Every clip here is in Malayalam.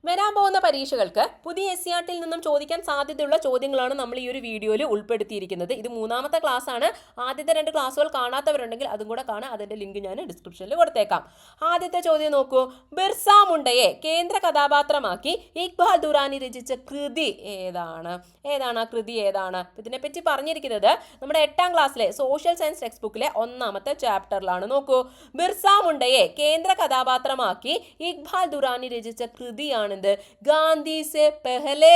വരാൻ പോകുന്ന പരീക്ഷകൾക്ക് പുതിയ SCERT നിന്നും ചോദിക്കാൻ സാധ്യതയുള്ള ചോദ്യങ്ങളാണ് നമ്മൾ ഈ ഒരു വീഡിയോയിൽ ഉൾപ്പെടുത്തിയിരിക്കുന്നത്. ഇത് മൂന്നാമത്തെ ക്ലാസ് ആണ്. ആദ്യത്തെ 2 ക്ലാസ്സുകൾ കാണാത്തവരുണ്ടെങ്കിൽ അതും കൂടെ കാണാം. അതിന്റെ ലിങ്ക് ഞാൻ ഡിസ്ക്രിപ്ഷനിൽ കൊടുത്തേക്കാം. ആദ്യത്തെ ചോദ്യം നോക്കൂ. ബിർസ മുണ്ടയെ കേന്ദ്ര കഥാപാത്രമാക്കി ഇക്ബാൽ ദുറാനി രചിച്ച കൃതി ഏതാണ്? ആ കൃതി ഏതാണ്? ഇതിനെപ്പറ്റി പറഞ്ഞിരിക്കുന്നത് നമ്മുടെ 8ാം ക്ലാസ്സിലെ സോഷ്യൽ സയൻസ് ടെക്സ്റ്റ് ബുക്കിലെ 1ാമത്തെ ചാപ്റ്ററിലാണ്. നോക്കൂ, ബിർസ മുണ്ടയെ കേന്ദ്ര കഥാപാത്രമാക്കി ഇക്ബാൽ ദുറാനി രചിച്ച കൃതിയാണ് ഗാന്ധി സെ പെഹലെ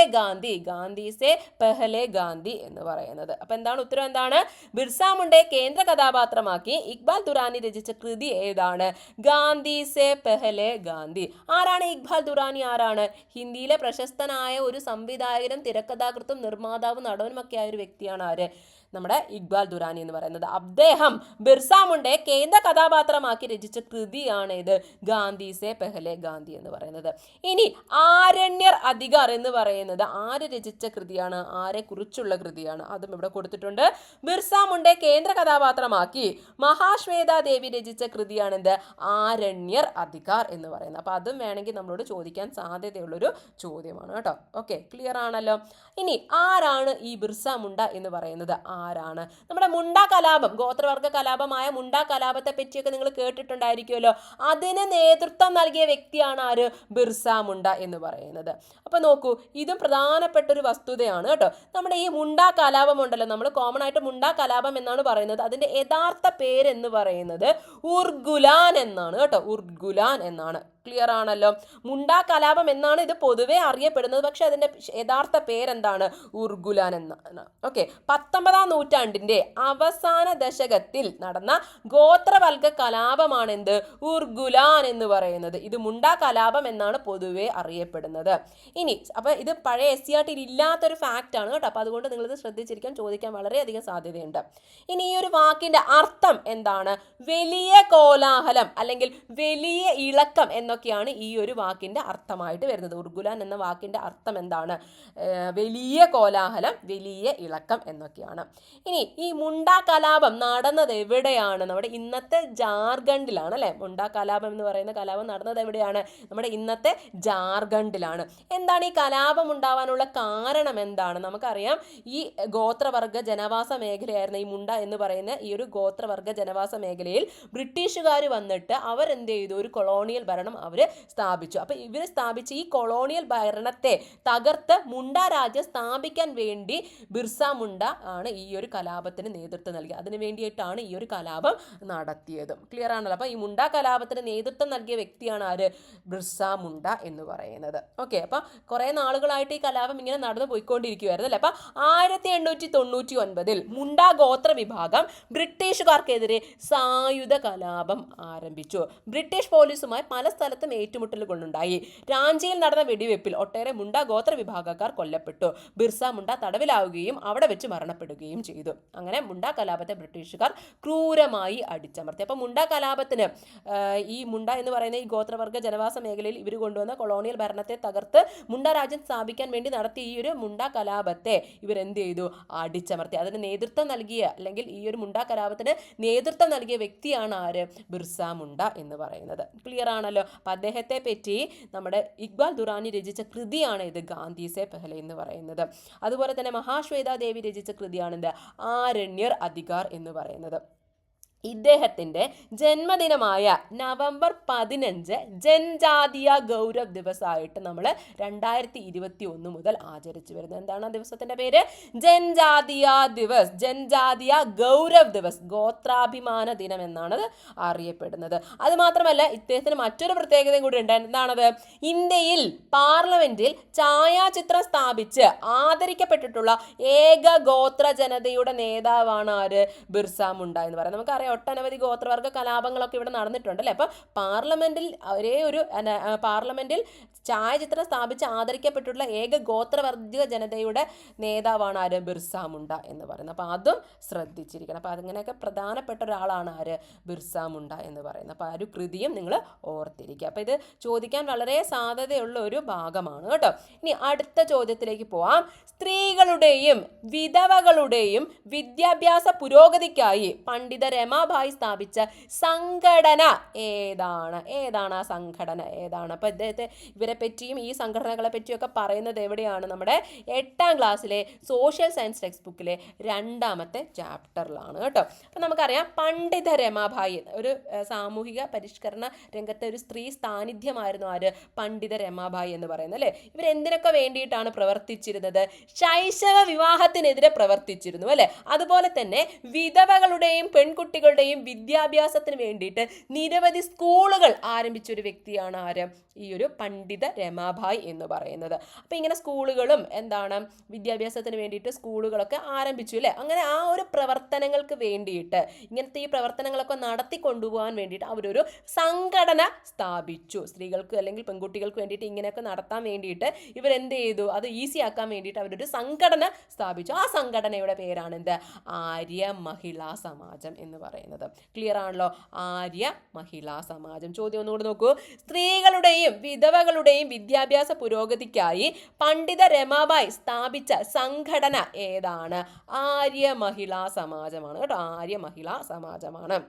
ഗാന്ധി എന്ന് പറയുന്നത്. അപ്പൊ എന്താണ് ഉത്തരം? എന്താണ്? ബിർസ മുണ്ടയെ കേന്ദ്ര കഥാപാത്രമാക്കി ഇക്ബാൽ ദുറാനി രചിച്ച കൃതി ഏതാണ്? ഗാന്ധി സെ പെഹലെ ഗാന്ധി. ആരാണ് ഇക്ബാൽ ദുറാനി? ആരാണ്? ഹിന്ദിയിലെ പ്രശസ്തനായ ഒരു സംവിധായകനും തിരക്കഥാകൃത്തും നിർമ്മാതാവും നടനും ഒക്കെ ആയ ഒരു വ്യക്തിയാണ്. ആര്? നമ്മുടെ ഇക്ബാൽ ദുറാനി എന്ന് പറയുന്നത്. അദ്ദേഹം ബിർസ മുണ്ടയെ കേന്ദ്ര കഥാപാത്രമാക്കി രചിച്ച കൃതിയാണ് ഇത് ഗാന്ധി സെ പെഹലെ ഗാന്ധി എന്ന് പറയുന്നത്. ഇനി ആരണ്യർ അധികാർ എന്ന് പറയുന്നത് ആര് രചിച്ച കൃതിയാണ്? ആരെ കുറിച്ചുള്ള കൃതിയാണ്? അതും ഇവിടെ കൊടുത്തിട്ടുണ്ട്. ബിർസ മുണ്ടയെ കേന്ദ്ര കഥാപാത്രമാക്കി മഹാശ്വേതാ ദേവി രചിച്ച കൃതിയാണ് എന്ത്? ആരണ്യർ അധികാർ എന്ന് പറയുന്നത്. അപ്പൊ അതും വേണമെങ്കിൽ നമ്മളോട് ചോദിക്കാൻ സാധ്യതയുള്ളൊരു ചോദ്യമാണ് കേട്ടോ. ഓക്കെ, ക്ലിയർ ആണല്ലോ. ഇനി ആരാണ് ഈ ബിർസ മുണ്ട എന്ന് പറയുന്നത്? ആരാണ്? നമ്മുടെ മുണ്ട കലാപം, ഗോത്രവർഗ കലാപമായ മുണ്ട കലാപത്തെ പറ്റിയൊക്കെ നിങ്ങൾ കേട്ടിട്ടുണ്ടായിരിക്കുമല്ലോ. അതിന് നേതൃത്വം നൽകിയ വ്യക്തിയാണ് ആര്? ബിർസ മുണ്ട എന്ന് പറയുന്നത്. അപ്പൊ നോക്കൂ, ഇതും പ്രധാനപ്പെട്ട ഒരു വസ്തുതയാണ് കേട്ടോ. നമ്മുടെ ഈ മുണ്ട കലാപം ഉണ്ടല്ലോ, നമ്മൾ കോമൺ ആയിട്ട് മുണ്ട കലാപം എന്നാണ് പറയുന്നത്. അതിന്റെ യഥാർത്ഥ പേരെന്ന് പറയുന്നത് ഉർഗുലാൻ എന്നാണ് കേട്ടോ. ഉർഗുലാൻ എന്നാണ്. ക്ലിയർ ആണല്ലോ. മുണ്ട കലാപം എന്നാണ് ഇത് പൊതുവെ അറിയപ്പെടുന്നത്. പക്ഷെ അതിന്റെ യഥാർത്ഥ പേരെന്താണ്? ഉർഗുലാൻ എന്നാണ്. ഓക്കെ, 19ാം നൂറ്റാണ്ടിന്റെ അവസാന ദശകത്തിൽ നടന്ന ഗോത്രവർഗ കലാപമാണ് എന്ത്? ഉർഗുലാൻ എന്ന് പറയുന്നത്. ഇത് മുണ്ട കലാപം എന്നാണ് പൊതുവെ അറിയപ്പെടുന്നത്. ഇനി അപ്പൊ ഇത് പഴയ SCERT ഇല്ലാത്തൊരു ഫാക്റ്റ് ആണ് കേട്ടോ. അപ്പൊ അതുകൊണ്ട് നിങ്ങളിത് ശ്രദ്ധിച്ചിരിക്കാൻ, ചോദിക്കാൻ വളരെയധികം സാധ്യതയുണ്ട്. ഇനി ഈ ഒരു വാക്കിന്റെ അർത്ഥം എന്താണ്? വലിയ കോലാഹലം അല്ലെങ്കിൽ വലിയ ഇളക്കം എന്നൊക്കെയാണ് ഈ ഒരു വാക്കിന്റെ അർത്ഥമായിട്ട് വരുന്നത്. ഉർഗുലാൻ എന്ന വാക്കിന്റെ അർത്ഥം എന്താണ്? വലിയ കോലാഹലം, വലിയ ഇളക്കം എന്നൊക്കെയാണ്. ഇനി ഈ മുണ്ട കലാപം നടന്നത് എവിടെയാണ്? നമ്മുടെ ഇന്നത്തെ ജാർഖണ്ഡിലാണ് അല്ലെ. മുണ്ട കലാപം എന്ന് പറയുന്ന കലാപം നടന്നത് എവിടെയാണ്? നമ്മുടെ ഇന്നത്തെ ജാർഖണ്ഡിലാണ്. എന്താണ് ഈ കലാപം ഉണ്ടാവാനുള്ള കാരണം? എന്താണ്? നമുക്കറിയാം, ഈ ഗോത്രവർഗ ജനവാസ മേഖലയായിരുന്ന ഈ മുണ്ട എന്ന് പറയുന്ന ഈ ഒരു ഗോത്രവർഗ ജനവാസ മേഖലയിൽ ബ്രിട്ടീഷുകാർ വന്നിട്ട് അവരെന്ത് ചെയ്തു? ഒരു കൊളോണിയൽ ഭരണം അവര് സ്ഥാപിച്ചു. അപ്പൊ ഇവര് സ്ഥാപിച്ച ഈ കൊളോണിയൽ ഭരണത്തെ തകർത്ത് മുണ്ട രാജ്യം സ്ഥാപിക്കാൻ വേണ്ടി ബിർസ മുണ്ട ആണ് ഈ ഒരു കലാപത്തിന് നേതൃത്വം നൽകി. അതിനു വേണ്ടിയിട്ടാണ് ഈ ഒരു കലാപം നടത്തിയത്. ക്ലിയർ ആണല്ലോ. അപ്പൊ ഈ മുണ്ട കലാപത്തിന് നേതൃത്വം നൽകിയ വ്യക്തിയാണ് ആര്? ബിർസ മുണ്ട എന്ന് പറയുന്നത്. ഓക്കെ, അപ്പൊ കുറെ നാളുകളായിട്ട് ഈ കലാപം ഇങ്ങനെ നടന്നു പോയിക്കൊണ്ടിരിക്കുകയായിരുന്നു അല്ലെ. അപ്പൊ 1899 മുണ്ട ഗോത്ര വിഭാഗം ബ്രിട്ടീഷുകാർക്കെതിരെ സായുധ കലാപം ആരംഭിച്ചു. ബ്രിട്ടീഷ് പോലീസുമായി പല സ്ഥലത്തും ഏറ്റുമുട്ടലുകളുണ്ടായി. റാഞ്ചിയിൽ നടന്ന വെടിവെപ്പിൽ ഒട്ടേറെ മുണ്ട ഗോത്ര വിഭാഗക്കാർ കൊല്ലപ്പെട്ടു. ബിർസ മുണ്ട തടവിലാവുകയും അവിടെ വെച്ച് മരണപ്പെടുകയും ചെയ്തു. അങ്ങനെ മുണ്ട കലാപത്തെ ബ്രിട്ടീഷുകാർ ക്രൂരമായി അടിച്ചമർത്തി. അപ്പൊ മുണ്ട കലാപത്തിന് ഈ മുണ്ട എന്ന് പറയുന്ന ഈ ഗോത്രവർഗ ജനവാസ മേഖലയിൽ ഇവർ കൊണ്ടുവന്ന കൊളോണിയൽ ഭരണത്തെ തകർത്ത് മുണ്ട രാജ്യം സ്ഥാപിക്കാൻ വേണ്ടി നടത്തിയ ഈ ഒരു മുണ്ട കലാപത്തെ ഇവരെന്ത് ചെയ്തു? അടിച്ചമർത്തി. അതിന് നേതൃത്വം നൽകിയ അല്ലെങ്കിൽ ഈ ഒരു മുണ്ട കലാപത്തിന് നേതൃത്വം നൽകിയ വ്യക്തിയാണ് ആര്? ബിർസ മുണ്ട എന്ന് പറയുന്നത്. ക്ലിയർ ആണല്ലോ. അപ്പൊ അദ്ദേഹത്തെ പറ്റി നമ്മുടെ ഇക്ബാൽ ദുറാനി രചിച്ച കൃതിയാണ് ഇത് ഗാന്ധി സെ പെഹലെ എന്ന് പറയുന്നത്. അതുപോലെ തന്നെ മഹാശ്വേതാ ദേവി രചിച്ച കൃതിയാണ് ഇത് ആരണ്യർ അധികാർ എന്ന് പറയുന്നത്. ഇദ്ദേഹത്തിന്റെ ജന്മദിനമായ നവംബർ 15 ജൻജാതീയ ഗൗരവ് ദിവസമായിട്ട് നമ്മൾ 2021 മുതൽ ആചരിച്ചു വരുന്നത്. എന്താണ് ആ ദിവസത്തിന്റെ പേര്? ജൻജാതീയ ദിവസ്, ജൻജാതീയ ഗൗരവ് ദിവസ്, ഗോത്രാഭിമാന ദിനം എന്നാണ് അറിയപ്പെടുന്നത്. അത് മാത്രമല്ല, ഇദ്ദേഹത്തിന് മറ്റൊരു പ്രത്യേകതയും കൂടി ഉണ്ട്. എന്താണത്? ഇന്ത്യയിൽ പാർലമെന്റിൽ ഛായാചിത്രം സ്ഥാപിച്ച് ആദരിക്കപ്പെട്ടിട്ടുള്ള ഏക ഗോത്ര ജനതയുടെ നേതാവാണ് ആര്? ബിർസ മുണ്ട എന്ന് പറയുന്നത്. നമുക്കറിയാം, ഒട്ടനവധി ഗോത്രവർഗ കലാപങ്ങളൊക്കെ ഇവിടെ നടന്നിട്ടുണ്ട് അല്ലെ. അപ്പൊ പാർലമെന്റിൽ ഛായാചിത്രം സ്ഥാപിച്ച് ആദരിക്കപ്പെട്ടിട്ടുള്ള ഏക ഗോത്രവർഗ ജനതയുടെ നേതാവാണ് ആര്? ബിർസ മുണ്ട എന്ന് പറയുന്നത്. അപ്പൊ അതും ശ്രദ്ധിച്ചിരിക്കണം. അപ്പൊ അതിങ്ങനെയൊക്കെ പ്രധാനപ്പെട്ട ഒരാളാണ് ആര്? ബിർസ മുണ്ട എന്ന് പറയുന്നത്. അപ്പൊ ആ ഒരു കൃതിയും നിങ്ങൾ ഓർത്തിരിക്കുക. അപ്പൊ ഇത് ചോദിക്കാൻ വളരെ സാധ്യതയുള്ള ഒരു ഭാഗമാണ് കേട്ടോ. ഇനി അടുത്ത ചോദ്യത്തിലേക്ക് പോവാം. സ്ത്രീകളുടെയും വിധവകളുടെയും വിദ്യാഭ്യാസ പുരോഗതിക്കായി പണ്ഡിത രമ രമാബായി സ്ഥാപിച്ച സംഘടന ഏതാണ്? ഏതാണ് ആ സംഘടന ഏതാണ്? അപ്പോൾ ഇവരെ പറ്റിയും ഈ സംഘടനകളെ പറ്റിയൊക്കെ പറയുന്നത് എവിടെയാണ്? നമ്മുടെ 8ാം ക്ലാസ്സിലെ സോഷ്യൽ സയൻസ് ടെക്സ്റ്റ് ബുക്കിലെ 2ാമത്തെ ചാപ്റ്ററിലാണ് കേട്ടോ. അപ്പം നമുക്കറിയാം പണ്ഡിത രമാബായി ഒരു സാമൂഹിക പരിഷ്കരണ രംഗത്തെ ഒരു സ്ത്രീ സാന്നിധ്യമായിരുന്നു ആര്? പണ്ഡിത രമാബായി എന്ന് പറയുന്നത് അല്ലേ. ഇവരെന്തിനൊക്കെ വേണ്ടിയിട്ടാണ് പ്രവർത്തിച്ചിരുന്നത്? ശൈശവ വിവാഹത്തിനെതിരെ പ്രവർത്തിച്ചിരുന്നു അല്ലേ. അതുപോലെ തന്നെ വിധവകളുടെയും പെൺകുട്ടികളുടെയും വിദ്യാഭ്യാസത്തിന് വേണ്ടിയിട്ട് നിരവധി സ്കൂളുകൾ ആരംഭിച്ച ഒരു വ്യക്തിയാണ് ആര്? ഈ ഒരു പണ്ഡിത രമാബായി എന്ന് പറയുന്നത്. അപ്പം ഇങ്ങനെ സ്കൂളുകളും എന്താണ് വിദ്യാഭ്യാസത്തിന് വേണ്ടിയിട്ട് സ്കൂളുകളൊക്കെ ആരംഭിച്ചു അല്ലേ. അങ്ങനെ ആ ഒരു പ്രവർത്തനങ്ങൾക്ക് വേണ്ടിയിട്ട് ഇങ്ങനത്തെ ഈ പ്രവർത്തനങ്ങളൊക്കെ നടത്തി കൊണ്ടുപോകാൻ വേണ്ടിയിട്ട് അവരൊരു സംഘടന സ്ഥാപിച്ചു. സ്ത്രീകൾക്ക് അല്ലെങ്കിൽ പെൺകുട്ടികൾക്ക് വേണ്ടിയിട്ട് ഇങ്ങനെയൊക്കെ നടത്താൻ വേണ്ടിയിട്ട് ഇവരെന്ത് ചെയ്തു? അത് ഈസി ആക്കാൻ വേണ്ടിയിട്ട് അവരൊരു സംഘടന സ്ഥാപിച്ചു. ആ സംഘടനയുടെ പേരാണ് എന്ത്? ആര്യ മഹിളാ സമാജം എന്ന് പറയുന്നത്. ക്ലിയർ ആണല്ലോ? ആര്യ മഹിളാ സമാജം. ചോദ്യം ഒന്നുകൂടി നോക്കൂ. സ്ത്രീകളുടെയും വിധവകളുടെയും വിദ്യാഭ്യാസ പുരോഗതിക്കായി പണ്ഡിത രമാബായി സ്ഥാപിച്ച സംഘടന ഏതാണ്? ആര്യ മഹിളാ സമാജമാണ് കേട്ടോ. ആര്യ മഹിളാ സമാജമാണ്.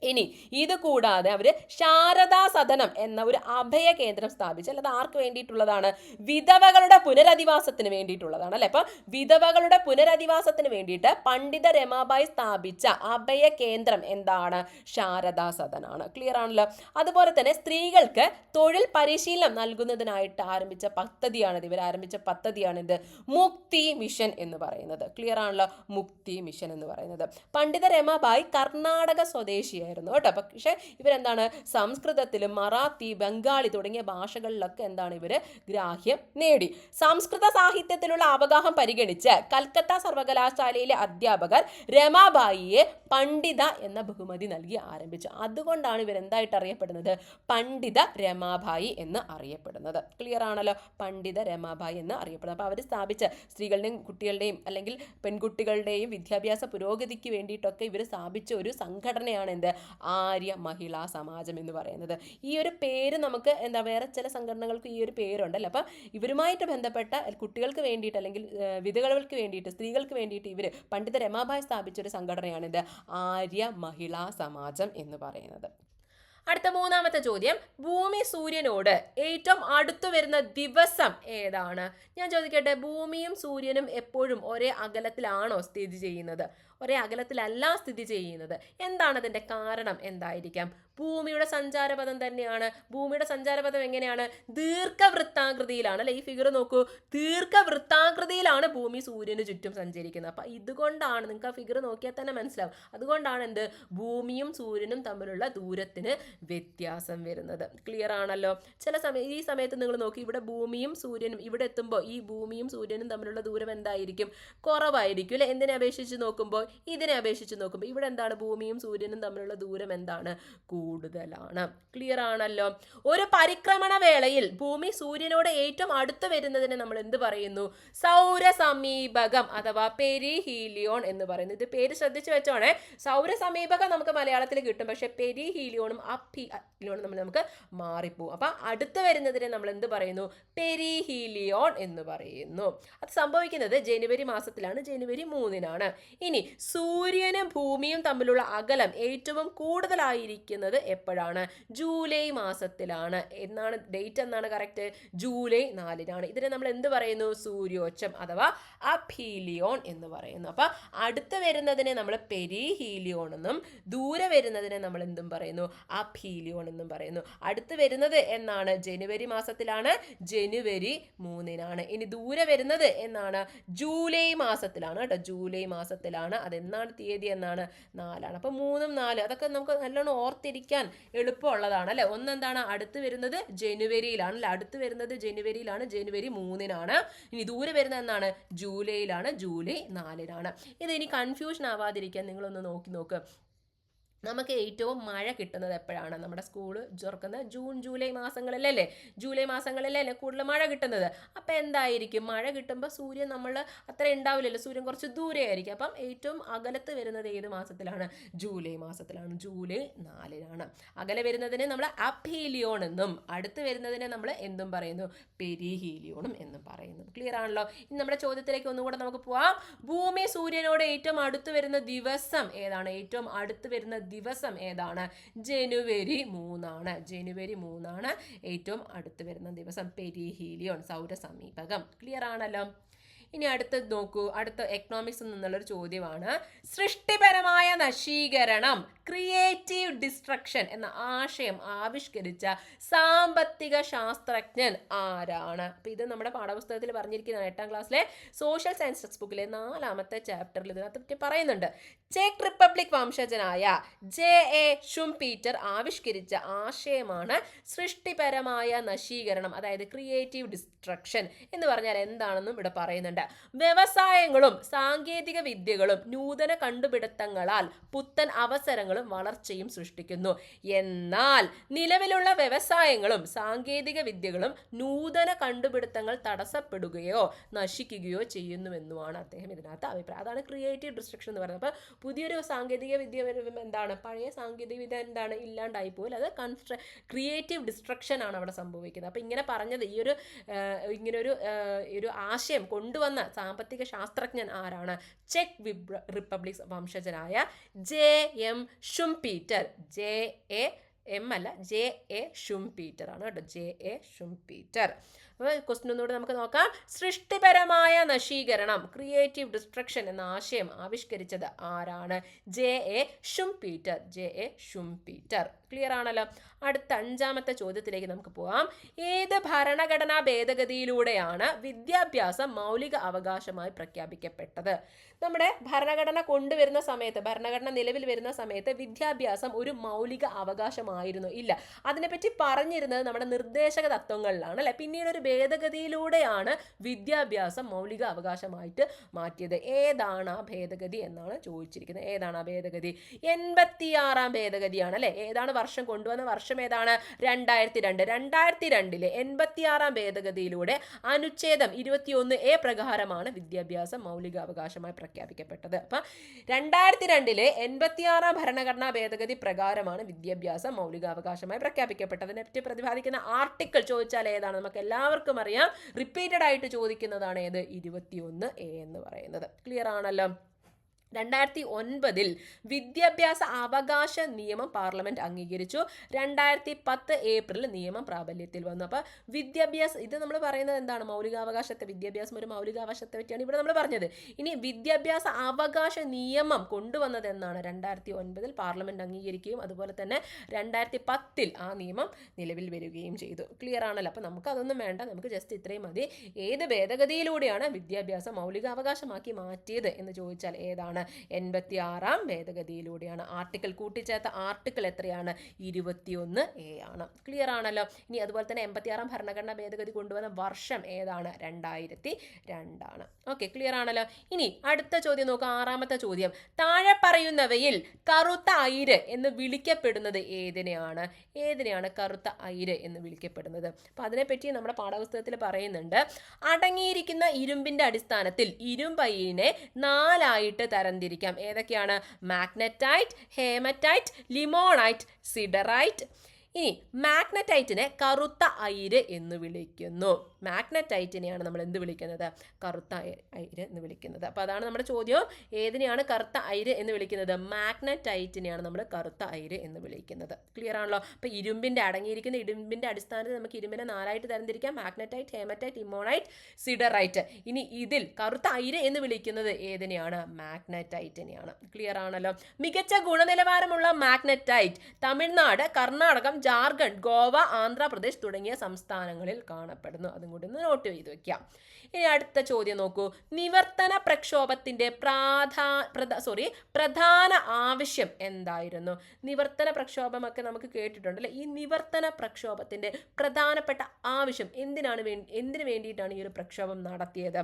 ഇനി ഇത് കൂടാതെ അവർ ശാരദാ സദനം എന്ന ഒരു അഭയ കേന്ദ്രം സ്ഥാപിച്ചു. അല്ലാതെ ആർക്ക് വേണ്ടിയിട്ടുള്ളതാണ്? വിധവകളുടെ പുനരധിവാസത്തിന് വേണ്ടിയിട്ടുള്ളതാണ് അല്ലെ. അപ്പം വിധവകളുടെ പുനരധിവാസത്തിന് വേണ്ടിയിട്ട് പണ്ഡിത രമാബായി സ്ഥാപിച്ച അഭയ കേന്ദ്രം എന്താണ്? ശാരദാ സദനാണ്. ക്ലിയർ ആണല്ലോ? അതുപോലെ തന്നെ സ്ത്രീകൾക്ക് തൊഴിൽ പരിശീലനം നൽകുന്നതിനായിട്ട് ആരംഭിച്ച പദ്ധതിയാണിത്. ഇവർ ആരംഭിച്ച പദ്ധതിയാണിത് മുക്തി മിഷൻ എന്ന് പറയുന്നത്. ക്ലിയർ ആണല്ലോ? മുക്തി മിഷൻ എന്ന് പറയുന്നത്. പണ്ഡിത രമാബായി കർണാടക സ്വദേശിയായിരുന്നു കേട്ടോ. പക്ഷെ ഇവരെന്താണ് സംസ്കൃതത്തിലും മറാത്തി, ബംഗാളി തുടങ്ങിയ ഭാഷകളിലൊക്കെ എന്താണ് ഇവര് ഗ്രാഹ്യം നേടി. സംസ്കൃത സാഹിത്യത്തിലുള്ള അവഗാഹം പരിഗണിച്ച് കൽക്കത്ത സർവകലാശാലയിലെ അധ്യാപകർ രമാബായിയെ പണ്ഡിത എന്ന ബഹുമതി നൽകി ആരംഭിച്ചു. അതുകൊണ്ടാണ് ഇവരെന്തായിട്ട് അറിയപ്പെടുന്നത്? പണ്ഡിത രമാബായി എന്ന് അറിയപ്പെടുന്നത്. ക്ലിയർ ആണല്ലോ? പണ്ഡിത രമാബായി എന്ന് അറിയപ്പെടുന്നത്. അപ്പോൾ അവർ സ്ഥാപിച്ച സ്ത്രീകളുടെയും കുട്ടികളുടെയും അല്ലെങ്കിൽ പെൺകുട്ടികളുടെയും വിദ്യാഭ്യാസ പുരോഗതിക്ക് വേണ്ടിയിട്ടൊക്കെ ഇവർ സ്ഥാപിച്ച ഒരു സംഘടനയാണ് എന്ത്? ആര്യ മഹിളാ സമാജം എന്ന് പറയുന്നത്. ഈ ഒരു പേര് നമുക്ക് എന്താ വേറെ ചില സംഘടനകൾക്ക് ഈ ഒരു പേരുണ്ടല്ലോ. അപ്പം ഇവരുമായിട്ട് ബന്ധപ്പെട്ട കുട്ടികൾക്ക് വേണ്ടിയിട്ട് അല്ലെങ്കിൽ വിധവകൾക്ക് വേണ്ടിയിട്ട് സ്ത്രീകൾക്ക് വേണ്ടിയിട്ട് ഇവർ പണ്ഡിത രമാബായി സ്ഥാപിച്ച ഒരു സംഘടനയാണ് ഇത് ആര്യ മഹിളാ സമാജം എന്ന് പറയുന്നത്. അടുത്ത 3ാമത്തെ ചോദ്യം, ഭൂമി സൂര്യനോട് ഏറ്റവും അടുത്തു വരുന്ന ദിവസം ഏതാണ്? ഞാൻ ചോദിക്കട്ടെ, ഭൂമിയും സൂര്യനും എപ്പോഴും ഒരേ അകലത്തിലാണോ സ്ഥിതി ചെയ്യുന്നത്? ഒരേ അകലത്തിലല്ല സ്ഥിതി ചെയ്യുന്നത്. എന്താണ് അതിൻ്റെ കാരണം? എന്തായിരിക്കാം? ഭൂമിയുടെ സഞ്ചാരപഥം തന്നെയാണ്. ഭൂമിയുടെ സഞ്ചാരപഥം എങ്ങനെയാണ്? ദീർഘവൃത്താകൃതിയിലാണ് അല്ലെ. ഈ ഫിഗർ നോക്കൂ, ദീർഘവൃത്താകൃതിയിലാണ് ഭൂമി സൂര്യന് ചുറ്റും സഞ്ചരിക്കുന്നത്. അപ്പം ഇതുകൊണ്ടാണ്, നിങ്ങൾക്ക് ആ ഫിഗർ നോക്കിയാൽ തന്നെ മനസ്സിലാവും, അതുകൊണ്ടാണ് എന്ത് ഭൂമിയും സൂര്യനും തമ്മിലുള്ള ദൂരത്തിന് വ്യത്യാസം വരുന്നത്. ക്ലിയർ ആണല്ലോ? ഈ സമയത്ത് നിങ്ങൾ നോക്കി, ഇവിടെ ഭൂമിയും സൂര്യനും ഇവിടെ എത്തുമ്പോൾ ഈ ഭൂമിയും സൂര്യനും തമ്മിലുള്ള ദൂരം എന്തായിരിക്കും? കുറവായിരിക്കും അല്ലെ. എന്തിനെ അപേക്ഷിച്ച് നോക്കുമ്പോൾ? ഇതിനെ അപേക്ഷിച്ച് നോക്കുമ്പോൾ ഇവിടെ എന്താണ്? ഭൂമിയും സൂര്യനും തമ്മിലുള്ള ദൂരം എന്താണ്? കൂടുതലാണ്. ക്ലിയർ ആണല്ലോ? ഒരു പരിക്രമണ വേളയിൽ ഭൂമി സൂര്യനോട് ഏറ്റവും അടുത്ത് വരുന്നതിന് നമ്മൾ എന്ത് പറയുന്നു? സൗരസമീപകം അഥവാ പെരിഹീലിയോൺ എന്ന് പറയുന്നു. ഇത് പേര് ശ്രദ്ധിച്ചു വെച്ചോണേ. സൗരസമീപകം നമുക്ക് മലയാളത്തിൽ കിട്ടും, പക്ഷെ പെരിഹീലിയോണും അപ്ഹീലിയോണും നമുക്ക് മാറിപ്പോവും. അപ്പം അടുത്ത് വരുന്നതിനെ നമ്മൾ എന്ത് പറയുന്നു? പെരിഹീലിയോൺ എന്ന് പറയുന്നു. അത് സംഭവിക്കുന്നത് ജനുവരി മാസത്തിലാണ്, ജനുവരി 3-നാണ്. ഇനി സൂര്യനും ഭൂമിയും തമ്മിലുള്ള അകലം ഏറ്റവും കൂടുതലായിരിക്കുന്നത് എപ്പോഴാണ്? ജൂലൈ മാസത്തിലാണ്. എന്നാണ് ഡേറ്റ്? എന്നാണ് കറക്റ്റ്? ജൂലൈ 4-നാണ്. ഇതിനെ നമ്മൾ എന്ത് പറയുന്നു? സൂര്യോച്ചം അഥവാ അപ്ഹീലിയോൺ എന്ന് പറയുന്നു. അപ്പൊ അടുത്ത് വരുന്നതിനെ നമ്മൾ പെരിഹീലിയോൺ എന്നും ദൂരെ വരുന്നതിനെ നമ്മൾ എന്തും പറയുന്നു? അപ്ഹീലിയോൺ എന്നും പറയുന്നു. അടുത്ത് വരുന്നത് എന്നാണ്? ജനുവരി മാസത്തിലാണ്, ജനുവരി 3-നാണ്. ഇനി ദൂരെ വരുന്നത് എന്നാണ്? ജൂലൈ മാസത്തിലാണ് കേട്ടോ. ജൂലൈ മാസത്തിലാണ്. അതെന്നാണ്? തീയതി എന്നാണ്? 4-ആണ്. അപ്പൊ 3ഉം 4 അതൊക്കെ നമുക്ക് നല്ലോണം ഓർത്തിരിക്കാൻ എളുപ്പമുള്ളതാണ് അല്ലെ. ഒന്നെന്താണ്? അടുത്ത് വരുന്നത് ജനുവരിയിലാണ് അല്ലെ. അടുത്ത് വരുന്നത് ജനുവരിയിലാണ്, ജനുവരി 3-നാണ്. ഇനി ദൂരെ വരുന്നത് എന്നാണ്? ജൂലൈയിലാണ്, ജൂലൈ 4-നാണ്. ഇത് ഇനി കൺഫ്യൂഷൻ ആവാതിരിക്കാൻ നിങ്ങളൊന്ന് നോക്ക്. നമുക്ക് ഏറ്റവും മഴ കിട്ടുന്നത് എപ്പോഴാണ്? നമ്മുടെ സ്കൂള് തുറക്കുന്ന ജൂൺ ജൂലൈ മാസങ്ങളിലല്ലേ? ജൂലൈ മാസങ്ങളിലല്ലേ കൂടുതൽ മഴ കിട്ടുന്നത്. അപ്പം എന്തായിരിക്കും? മഴ കിട്ടുമ്പോൾ സൂര്യൻ നമ്മൾ അത്ര ഉണ്ടാവില്ലല്ലോ, സൂര്യൻ കുറച്ച് ദൂരെ ആയിരിക്കും. അപ്പം ഏറ്റവും അകലത്ത് വരുന്നത് ഏത് മാസത്തിലാണ്? ജൂലൈ മാസത്തിലാണ്. ജൂലൈ 4-നാണ്. അകലെ വരുന്നതിനെ നമ്മൾ അപ്ഹീലിയോൺ എന്നും അടുത്ത് വരുന്നതിനെ നമ്മൾ എന്തും പറയുന്നു? പെരിഹീലിയോണും എന്നും പറയുന്നു. ക്ലിയർ ആണല്ലോ? ഇനി നമ്മുടെ ചോദ്യത്തിലേക്ക് ഒന്നുകൂടെ നമുക്ക് പോവാം. ഭൂമി സൂര്യനോട് ഏറ്റവും അടുത്ത് വരുന്ന ദിവസം ഏതാണ്? ഏറ്റവും അടുത്ത് വരുന്ന ദിവസം ഏതാണ്? ജനുവരി 3-ആണ്. ജനുവരി 3-ആണ് ഏറ്റവും അടുത്ത് വരുന്ന ദിവസം. പെരിഹീലിയോൺ, സൗരസമീപകം. ക്ലിയർ ആണല്ലോ? ഇനി അടുത്ത് നോക്കൂ. അടുത്ത എക്കണോമിക്സിൽ നിന്നുള്ളൊരു ചോദ്യമാണ്. സൃഷ്ടിപരമായ നശീകരണം, ക്രിയേറ്റീവ് ഡിസ്ട്രക്ഷൻ എന്ന ആശയം ആവിഷ്കരിച്ച സാമ്പത്തിക ശാസ്ത്രജ്ഞൻ ആരാണ്? അപ്പം ഇത് നമ്മുടെ പാഠപുസ്തകത്തിൽ പറഞ്ഞിരിക്കുന്ന 8-ാം ക്ലാസ്സിലെ സോഷ്യൽ സയൻസ് ടെക്സ്റ്റ് ബുക്കിലെ 4-ാമത്തെ ചാപ്റ്ററിൽ ഇതിനകത്ത് പറ്റി പറയുന്നുണ്ട്. ചെക്ക് റിപ്പബ്ലിക് വംശജനായ ജെ.എ. ഷുംപീറ്റർ ആവിഷ്കരിച്ച ആശയമാണ് സൃഷ്ടിപരമായ നശീകരണം, അതായത് ക്രിയേറ്റീവ് ഡിസ്ട്രക്ഷൻ എന്ന് പറഞ്ഞാൽ എന്താണെന്നും ഇവിടെ പറയുന്നുണ്ട്. വ്യവസായങ്ങളും സാങ്കേതിക വിദ്യകളും നൂതന കണ്ടുപിടുത്തങ്ങളാൽ പുത്തൻ അവസരങ്ങളും വളർച്ചയും സൃഷ്ടിക്കുന്നു. എന്നാൽ നിലവിലുള്ള വ്യവസായങ്ങളും സാങ്കേതിക വിദ്യകളും നൂതന കണ്ടുപിടുത്തങ്ങൾ തടസ്സപ്പെടുകയോ നശിക്കുകയോ ചെയ്യുന്നുവെന്നുമാണ് അദ്ദേഹം ഇതിനകത്ത് അഭിപ്രായം. അതാണ് ക്രിയേറ്റീവ് ഡിസ്ട്രക്ഷൻ എന്ന് പറയുന്നത്. അപ്പോൾ പുതിയൊരു സാങ്കേതിക വിദ്യ വരുമ്പോൾ എന്താണ്? പഴയ സാങ്കേതിക വിദ്യ എന്താണ്? ഇല്ലാണ്ടായി പോലും. അത് ക്രിയേറ്റീവ് ഡിസ്ട്രക്ഷൻ ആണ് അവിടെ സംഭവിക്കുന്നത്. അപ്പോൾ ഇങ്ങനെ പറഞ്ഞത് ഒരു ആശയം കൊണ്ടുവന്ന സാമ്പത്തിക ശാസ്ത്രജ്ഞൻ ആരാണ്? ചെക്ക് റിപ്പബ്ലിക് വംശജനായ ജെ.എം. ഷുംപീറ്റർ. ജെ.എ. ഷുംപീറ്റർ ആണ് കേട്ടോ. ജെ.എ. ഷുംപീറ്റർ. ക്വസ്റ്റ്യൻ ഒന്നുകൂടെ നമുക്ക് നോക്കാം. സൃഷ്ടിപരമായ നശീകരണം, ക്രിയേറ്റീവ് ഡിസ്ട്രക്ഷൻ എന്ന ആശയം ആവിഷ്കരിച്ചത് ആരാണ്? ജെ.എ. ഷുംപീറ്റർ. ജെ.എ. ഷുംപീറ്റർ. ക്ലിയർ ആണല്ലോ? അടുത്ത 5-ാമത്തെ ചോദ്യത്തിലേക്ക് നമുക്ക് പോവാം. ഏത് ഭരണഘടനാ ഭേദഗതിയിലൂടെയാണ് വിദ്യാഭ്യാസം മൗലിക അവകാശമായി പ്രഖ്യാപിക്കപ്പെട്ടത്? നമ്മുടെ ഭരണഘടന കൊണ്ടുവരുന്ന സമയത്ത്, ഭരണഘടന നിലവിൽ വരുന്ന സമയത്ത് വിദ്യാഭ്യാസം ഒരു മൗലിക അവകാശമായിരുന്നു ഇല്ല. അതിനെപ്പറ്റി പറഞ്ഞിരുന്നത് നമ്മുടെ നിർദ്ദേശക തത്വങ്ങളിലാണ് അല്ലെ. പിന്നീട് ഒരു ഭേദഗതിയിലൂടെയാണ് വിദ്യാഭ്യാസം മൗലിക അവകാശമായിട്ട് മാറ്റിയത്. ഏതാണ് ആ ഭേദഗതി എന്നാണ് ചോദിച്ചിരിക്കുന്നത്. ഏതാണ് ആ ഭേദഗതി? 86-ാം ഭേദഗതിയാണ് അല്ലെ. ഏതാണ് വർഷം കൊണ്ടുവന്ന വർഷം? ഏതാണ്? 2002. 2002-ലെ 86-ാം ഭേദഗതിയിലൂടെ അനുച്ഛേദം 21A പ്രകാരമാണ് വിദ്യാഭ്യാസം മൗലികാവകാശമായി പ്രഖ്യാപിക്കപ്പെട്ടത്. അപ്പം 2002-ലെ 86-ാം ഭരണഘടനാ ഭേദഗതി പ്രകാരമാണ് വിദ്യാഭ്യാസം മൗലികാവകാശമായി പ്രഖ്യാപിക്കപ്പെട്ടത്. അതിനെപ്പറ്റി പ്രതിപാദിക്കുന്ന ആർട്ടിക്കിൾ ചോദിച്ചാൽ ഏതാണ്? നമുക്ക് എല്ലാവർക്കും അറിയാം. റിപ്പീറ്റഡ് ആയിട്ട് ചോദിക്കുന്നതാണ് ഏത്? 21A എന്ന് പറയുന്നത്. ക്ലിയർ ആണല്ലോ? 2009-ൽ വിദ്യാഭ്യാസ അവകാശ നിയമം പാർലമെന്റ് അംഗീകരിച്ചു. 2010 ഏപ്രിൽ നിയമം പ്രാബല്യത്തിൽ വന്നു. അപ്പോൾ വിദ്യാഭ്യാസം, ഇത് നമ്മൾ പറയുന്നത് എന്താണ്? മൗലികാവകാശത്തെ, വിദ്യാഭ്യാസം ഒരു മൗലികാവകാശത്തെ പറ്റിയാണ് ഇവിടെ നമ്മൾ പറഞ്ഞത്. ഇനി വിദ്യാഭ്യാസ അവകാശ നിയമം കൊണ്ടുവന്നത് എന്നാണ്? 2009-ൽ പാർലമെന്റ് അംഗീകരിക്കുകയും അതുപോലെ തന്നെ 2010-ൽ ആ നിയമം നിലവിൽ വരികയും ചെയ്തു. ക്ലിയർ ആണല്ലോ? അപ്പോൾ നമുക്ക് അതൊന്നും വേണ്ട, നമുക്ക് ജസ്റ്റ് ഇത്രയും മതി. ഏത് ഭേദഗതിയിലൂടെയാണ് വിദ്യാഭ്യാസം മൗലികാവകാശമാക്കി മാറ്റിയത് എന്ന് ചോദിച്ചാൽ ഏതാണ്? 86-ാം ഭേദഗതിയിലൂടെയാണ്. ആർട്ടിക്കിൾ കൂട്ടിച്ചേർത്ത ആർട്ടിക്കിൾ എത്രയാണ്? 21A ആണ്. ക്ലിയർ ആണല്ലോ? ഇനി അതുപോലെ തന്നെ 86-ാം ഭരണഘടനാ ഭേദഗതി കൊണ്ടുവന്ന വർഷം ഏതാണ്? 2002 ആണ്. ഓക്കെ, ക്ലിയർ ആണല്ലോ? ഇനി അടുത്ത ചോദ്യം നോക്കുക. 6-ാമത്തെ ചോദ്യം. താഴെ പറയുന്നവയിൽ കറുത്ത ഐര് എന്ന് വിളിക്കപ്പെടുന്നത് ഏതിനെയാണ്? ഏതിനെയാണ് കറുത്ത ഐര് എന്ന് വിളിക്കപ്പെടുന്നത്? അപ്പൊ അതിനെപ്പറ്റി നമ്മുടെ പാഠപുസ്തകത്തിൽ പറയുന്നുണ്ട്. അടങ്ങിയിരിക്കുന്ന ഇരുമ്പിന്റെ അടിസ്ഥാനത്തിൽ ഇരുമ്പയിനെ 4ആയിട്ട് തരംതിരിക്കാം. ഏതൊക്കെയാണ്? Magnetite, haematite, limonite, siderite. ഇനി മാഗ്നറ്റൈറ്റിനെ കറുത്ത ഐര് എന്ന് വിളിക്കുന്നു. മാഗ്നറ്റൈറ്റിനെയാണ് നമ്മൾ എന്ത് വിളിക്കുന്നത്? കറുത്ത ഐര് എന്ന് വിളിക്കുന്നത്. അപ്പോൾ അതാണ് നമ്മുടെ ചോദ്യം. ഏതിനെയാണ് കറുത്ത ഐര് എന്ന് വിളിക്കുന്നത്? മാഗ്നറ്റൈറ്റിനെയാണ് നമ്മൾ കറുത്ത ഐര് എന്ന് വിളിക്കുന്നത്. ക്ലിയർ ആണല്ലോ? അപ്പോൾ അടങ്ങിയിരിക്കുന്ന ഇരുമ്പിന്റെ അടിസ്ഥാനത്തിൽ നമുക്ക് ഇരുമ്പിനെ 4ആയിട്ട് തരംതിരിക്കാം. Magnetite, haematite, limonite, siderite. ഇനി ഇതിൽ കറുത്ത ഐര് എന്ന് വിളിക്കുന്നത് ഏതിനെയാണ്? മാഗ്നറ്റൈറ്റിനെയാണ്. ക്ലിയർ ആണല്ലോ? മികച്ച ഗുണനിലവാരമുള്ള മാഗ്നറ്റൈറ്റ് തമിഴ്നാട്, കർണാടകം, ജാർഖണ്ഡ്, ഗോവ, ആന്ധ്രാപ്രദേശ് തുടങ്ങിയ സംസ്ഥാനങ്ങളിൽ കാണപ്പെടുന്നു. അതും കൂടി ഒന്ന് നോട്ട് ചെയ്ത് വെക്കാം. ഇനി അടുത്ത ചോദ്യം നോക്കൂ. നിവർത്തന പ്രക്ഷോഭത്തിന്റെ പ്രധാന ആവശ്യം എന്തായിരുന്നു? നിവർത്തന പ്രക്ഷോഭമൊക്കെ നമുക്ക് കേട്ടിട്ടുണ്ട് അല്ലെ. ഈ നിവർത്തന പ്രക്ഷോഭത്തിന്റെ പ്രധാനപ്പെട്ട ആവശ്യം എന്തിനു വേണ്ടിയിട്ടാണ് ഈ ഒരു പ്രക്ഷോഭം നടത്തിയത്?